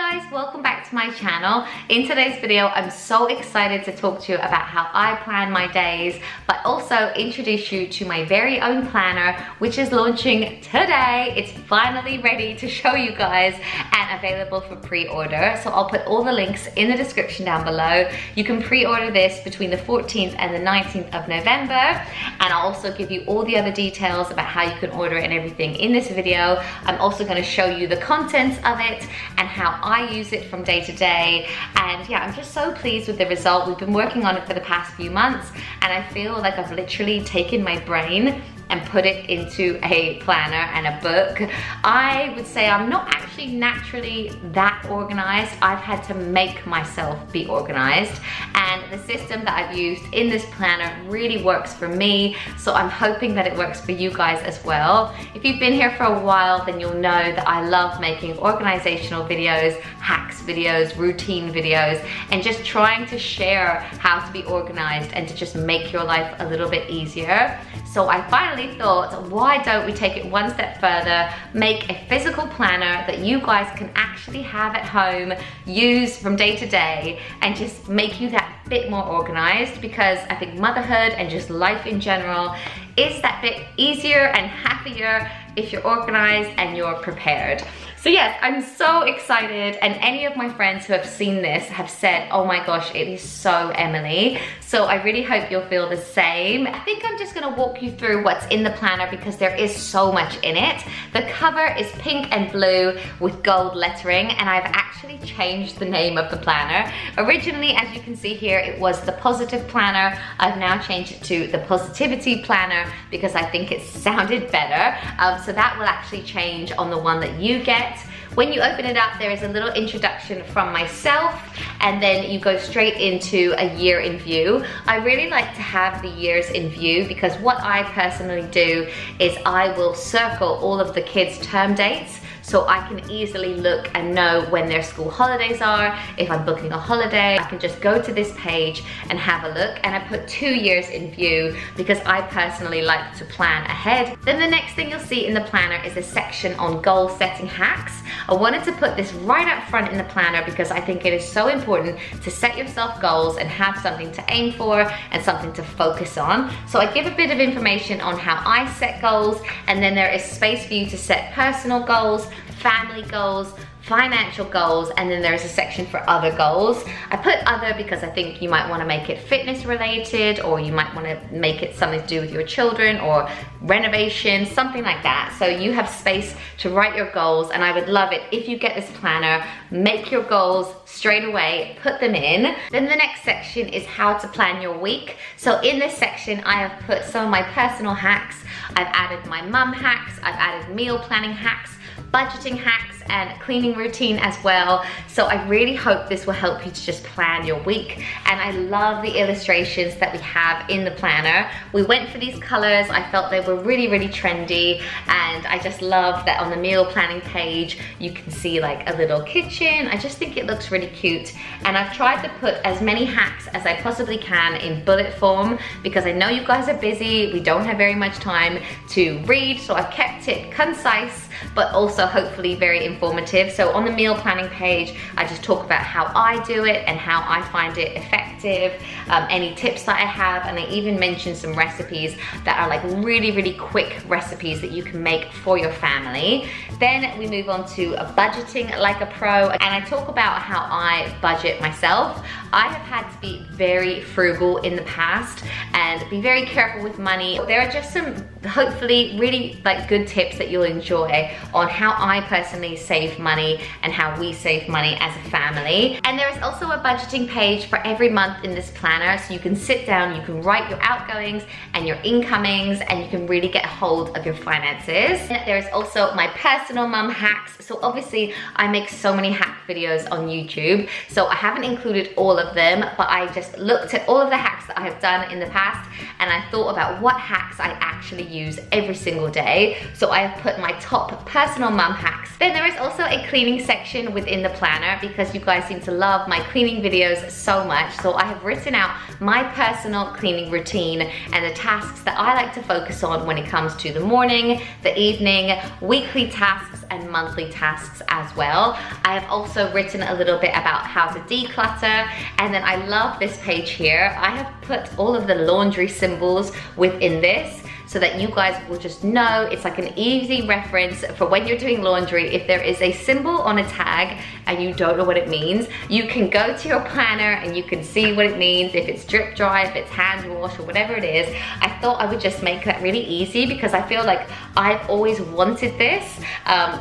guys, welcome back to my channel. In today's video, I'm so excited to talk to you about how I plan my days, but also introduce you to my very own planner, which is launching today. It's finally ready to show you guys and available for pre-order. So I'll put all the links in the description down below. You can pre-order this between the 14th and the 19th of November. And I'll also give you all the other details about how you can order it and everything in this video. I'm also going to show you the contents of it and how I use it from day to day. And yeah, I'm just so pleased with the result. We've been working on it for the past few months, and I feel like I've literally taken my brain and put it into a planner and a book. I would say I'm not actually naturally that organized. I've had to make myself be organized, and the system that I've used in this planner really works for me, so I'm hoping that it works for you guys as well. If you've been here for a while, then you'll know that I love making organizational videos, hacks videos, routine videos, and just trying to share how to be organized and to just make your life a little bit easier. So I finally thought, why don't we take it one step further, make a physical planner that you guys can actually have at home, use from day to day, and just make you that bit more organized, because I think motherhood and just life in general is that bit easier and happier if you're organized and you're prepared. So yes, I'm so excited, and any of my friends who have seen this have said, oh my gosh, it is so Emily. So I really hope you'll feel the same. I think I'm just gonna walk you through what's in the planner because there is so much in it. The cover is pink and blue with gold lettering, and I've actually changed the name of the planner. Originally, as you can see here, it was the Positive Planner. I've now changed it to the Positivity Planner because I think it sounded better. So that will actually change on the one that you get. When you open it up, there is a little introduction from myself, and then you go straight into a year in view. I really like to have the years in view because what I personally do is I will circle all of the kids' term dates, so I can easily look and know when their school holidays are. If I'm booking a holiday, I can just go to this page and have a look, and I put 2 years in view because I personally like to plan ahead. Then the next thing you'll see in the planner is a section on goal setting hacks. I wanted to put this right up front in the planner because I think it is so important to set yourself goals and have something to aim for and something to focus on. So I give a bit of information on how I set goals, and then there is space for you to set personal goals, family goals, financial goals, and then there's a section for other goals. I put other because I think you might want to make it fitness related, or you might want to make it something to do with your children or renovation, something like that. So you have space to write your goals, and I would love it if you get this planner, make your goals straight away, put them in. Then the next section is how to plan your week. So in this section, I have put some of my personal hacks. I've added my mum hacks, I've added meal planning hacks, budgeting hacks, and cleaning routine as well. So I really hope this will help you to just plan your week. And I love the illustrations that we have in the planner. We went for these colors. I felt they were really, really trendy, and I just love that on the meal planning page you can see like a little kitchen. I just think it looks really cute, and I've tried to put as many hacks as I possibly can in bullet form because I know you guys are busy, we don't have very much time to read, so I've kept it concise but also hopefully very informative. So on the meal planning page, I just talk about how I do it and how I find it effective, any tips that I have, and I even mention some recipes that are like really, really quick recipes that you can make for your family. Then we move on to budgeting like a pro, and I talk about how I budget myself. I have had to be very frugal in the past and be very careful with money. There are just some hopefully really like good tips that you'll enjoy on how I personally save money and how we save money as a family. And there is also a budgeting page for every month in this planner, so you can sit down, you can write your outgoings and your incomings, and you can really get a hold of your finances. And there is also my personal mum hacks. So obviously I make so many hack videos on YouTube, so I haven't included all of them, but I just looked at all of the hacks that I have done in the past, and I thought about what hacks I actually use every single day. So I have put my top personal mum hacks. Then there is also a cleaning section within the planner because you guys seem to love my cleaning videos so much. So I have written out my personal cleaning routine and the tasks that I like to focus on when it comes to the morning, the evening, weekly tasks, and monthly tasks as well. I have also written a little bit about how to declutter, and then I love this page here. I have put all of the laundry symbols within this so that you guys will just know. It's like an easy reference for when you're doing laundry. If there is a symbol on a tag and you don't know what it means, you can go to your planner and you can see what it means, if it's drip dry, if it's hand wash, or whatever it is. I thought I would just make that really easy because I feel like I've always wanted this.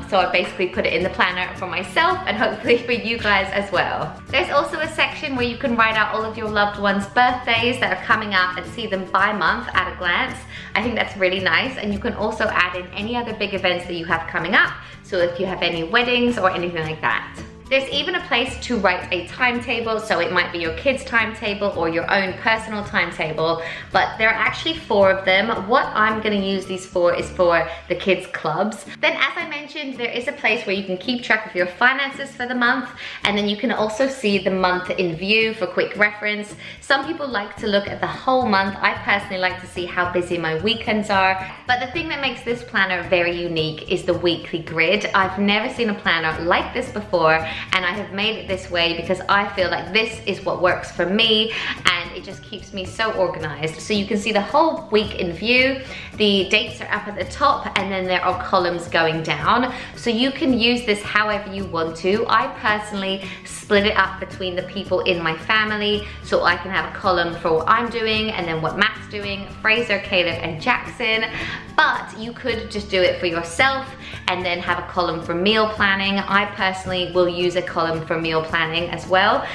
So I basically put it in the planner for myself and hopefully for you guys as well. There's also a section where you can write out all of your loved ones' birthdays that are coming up and see them by month at a glance. I think that's really nice, and you can also add in any other big events that you have coming up. So if you have any weddings or anything like that. There's even a place to write a timetable, so it might be your kids' timetable or your own personal timetable, but there are actually 4 of them. What I'm gonna use these for is for the kids' clubs. Then, as I mentioned, there is a place where you can keep track of your finances for the month, and then you can also see the month in view for quick reference. Some people like to look at the whole month. I personally like to see how busy my weekends are, but the thing that makes this planner very unique is the weekly grid. I've never seen a planner like this before, and I have made it this way because I feel like this is what works for me, and it just keeps me so organized. So you can see the whole week in view. The dates are up at the top, and then there are columns going down. So you can use this however you want to. I personally split it up between the people in my family, so I can have a column for what I'm doing and then what Matt's doing, Fraser, Caleb, and Jackson. But you could just do it for yourself and then have a column for meal planning. I personally will use a column for meal planning as well,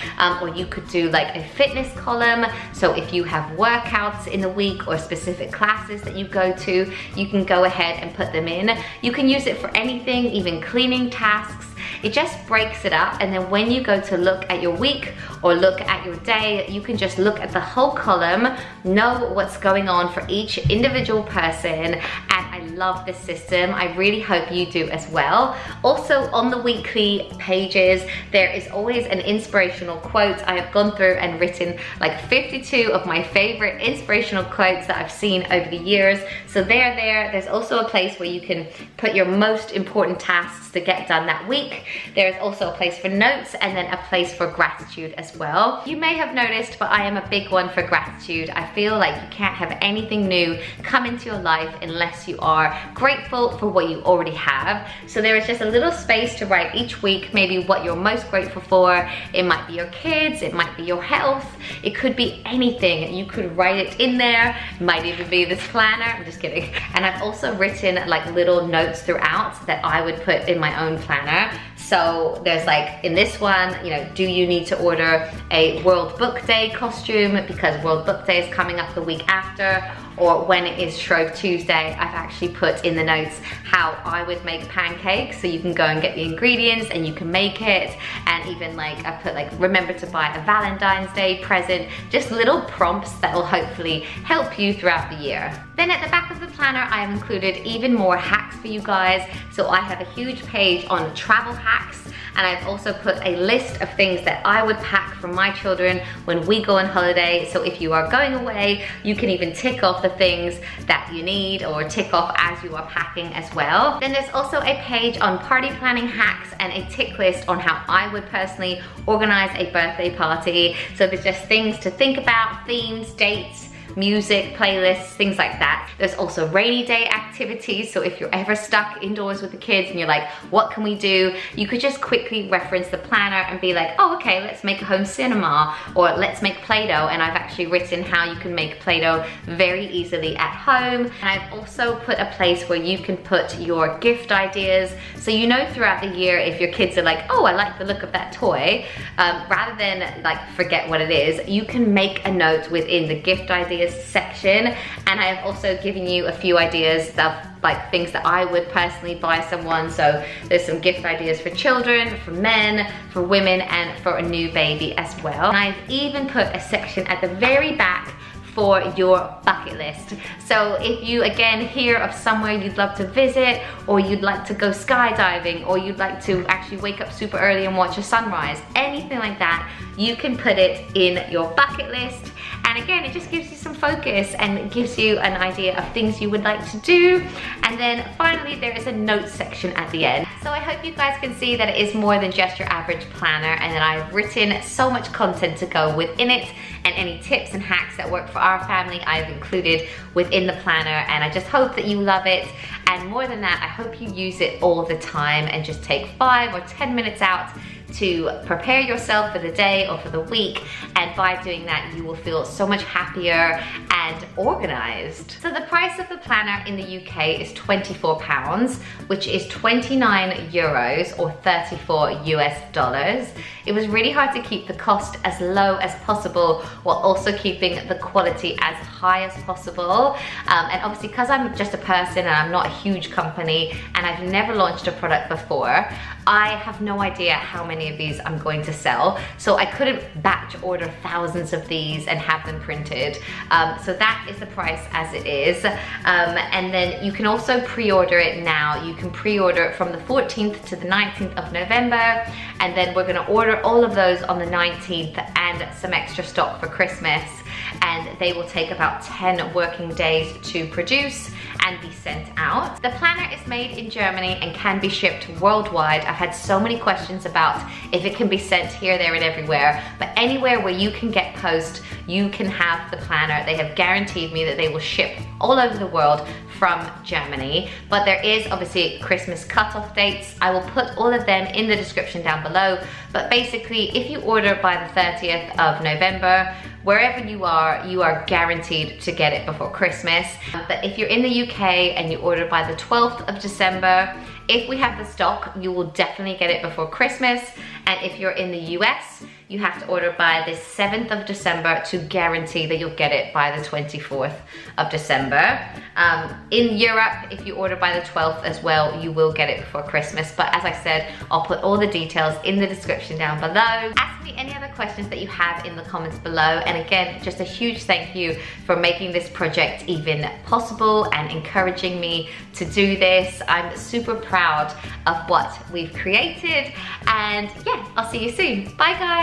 or you could do like a fitness column. So if you have workouts in the week or specific classes that you go to, you can go ahead and put them in. You can use it for anything, even cleaning tasks. It just breaks it up, and then when you go to look at your week or look at your day, you can just look at the whole column, know what's going on for each individual person, and I love this system. I really hope you do as well. Also, on the weekly pages, there is always an inspirational quote. I have gone through and written like 52 of my favorite inspirational quotes that I've seen over the years. So they're there. There's also a place where you can put your most important tasks to get done that week. There's also a place for notes, and then a place for gratitude as well. You may have noticed, but I am a big one for gratitude. I feel like you can't have anything new come into your life unless you are grateful for what you already have. So there is just a little space to write each week, maybe what you're most grateful for. It might be your kids, it might be your health, it could be anything. You could write it in there. It might even be this planner. I'm just kidding. And I've also written like little notes throughout that I would put in my own planner. So there's like in this one, you know, do you need to order a World Book Day costume because World Book Day is coming up the week after, or when it is Shrove Tuesday. I've actually put in the notes how I would make pancakes, so you can go and get the ingredients and you can make it. And even like I put like remember to buy a Valentine's Day present, just little prompts that will hopefully help you throughout the year. Then at the back of the planner, I have included even more hacks for you guys. So I have a huge page on travel hacks, and I've also put a list of things that I would pack for my children when we go on holiday. So if you are going away, you can even tick off the things that you need or tick off as you are packing as well. Then there's also a page on party planning hacks and a tick list on how I would personally organize a birthday party. So there's just things to think about, themes, dates, music, playlists, things like that. There's also rainy day activities, so if you're ever stuck indoors with the kids and you're like, what can we do? You could just quickly reference the planner and be like, oh, okay, let's make a home cinema, or let's make Play-Doh. And I've actually written how you can make Play-Doh very easily at home. And I've also put a place where you can put your gift ideas, so you know throughout the year if your kids are like, oh, I like the look of that toy, rather than like forget what it is, you can make a note within the gift ideas section. And I have also given you a few ideas of like things that I would personally buy someone. So there's some gift ideas for children, for men, for women, and for a new baby as well. And I've even put a section at the very back for your bucket list. So if you again hear of somewhere you'd love to visit, or you'd like to go skydiving, or you'd like to actually wake up super early and watch a sunrise, anything like that, you can put it in your bucket list. And again, it just gives you some focus and it gives you an idea of things you would like to do. And then finally, there is a notes section at the end. So I hope you guys can see that it is more than just your average planner, and that I've written so much content to go within it, and any tips and hacks that work for our family I've included within the planner. And I just hope that you love it. And more than that, I hope you use it all the time and just take 5 or 10 minutes out to prepare yourself for the day or for the week. And by doing that, you will feel so much happier and organized. So the price of the planner in the UK is £24, which is 29 euros or 34 US dollars. It was really hard to keep the cost as low as possible while also keeping the quality as high as possible. And obviously, because I'm just a person and I'm not a huge company and I've never launched a product before, I have no idea how many of these I'm going to sell. So I couldn't batch order thousands of these and have them printed. So that is the price as it is. And then you can also pre-order it now. You can pre-order it from the 14th to the 19th of November. And then we're gonna order all of those on the 19th and some extra stock for Christmas. And they will take about 10 working days to produce and be sent out. The planner is made in Germany and can be shipped worldwide. I've had so many questions about if it can be sent here, there, and everywhere, but anywhere where you can get post, you can have the planner. They have guaranteed me that they will ship all over the world from Germany, but there is obviously Christmas cutoff dates. I will put all of them in the description down below, but basically if you order by the 30th of November, wherever you are guaranteed to get it before Christmas. But if you're in the UK and you order by the 12th of December, if we have the stock, you will definitely get it before Christmas. And if you're in the US, you have to order by the 7th of December to guarantee that you'll get it by the 24th of December. In Europe, if you order by the 12th as well, you will get it before Christmas. But as I said, I'll put all the details in the description down below. Ask me any other questions that you have in the comments below. And again, just a huge thank you for making this project even possible and encouraging me to do this. I'm super proud of what we've created. And yeah, I'll see you soon. Bye guys.